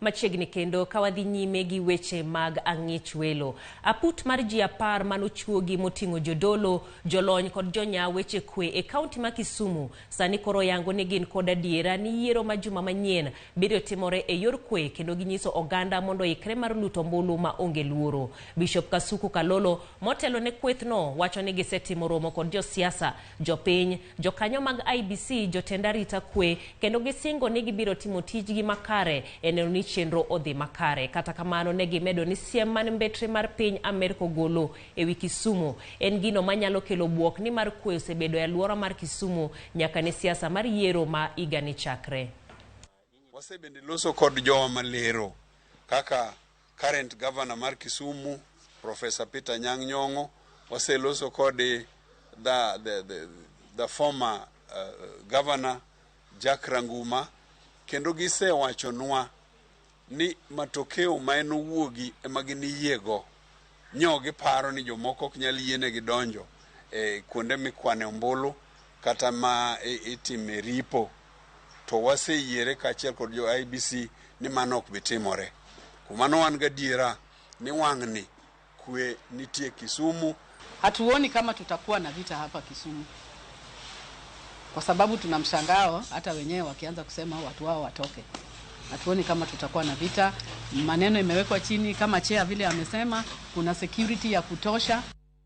Machiegni kendo kawadhi nyime gi weche mag ang'ich welo. Aput mar ji 10 manochuogi moting'o jodolo, jolony kod jonya weche kwe e kaunti ma Kisumu sani koro yango ni gin kod adiera ni yiero ma juma manyien biro timore e yor kwe kendo ginyiso oganda mondo ikre mar luto ombulu ma onge luoro. Bishop Kasuku Kalolo motelo ne kwethno wacho ni gisetimo romo kod josiasa, jopiny, jokanyo mag IBC, jotenda rita kwe kendo gisingo ni gibiro timo tijgi makare eneno ni chenro odhi makare. Kata kamano ne gimedo ni siem man mbetre mar piny Amerka golo e wi Kisumu en gino manyalo kelo buok ni mar kwe osebedo e alwora mar Kisumu nyaka ne siasa mar yiero ma igani chakre. Wasebende loso kod jowa malero kaka current governor mar Kisumu, Professor Peter Nyang'nyong'o. Waseloso kod the former governor Jack Ranguma, kendo gisewachonwa ni matokeo ma en owuogi ema giniyiego. Nyogi paro ni jomoko ok nyal yienegi donjo kuonde mikwane ombulu kata ma itime ripo. To waseyiere kaachiel kod jo IBC ni mano ok bitimore. Kumano wan gadiera ni wang'ni kwe nitie Kisumu. Hatuoni kama tutakuwa na vita hapa Kisumu, kwa sababu tuna mshangao hata wenyewe wakianza kusema watu wao watoke. Hatuoni kama tutakuwa na vita. Maneno imewekwa chini kama chair vile amesema, kuna security ya kutosha.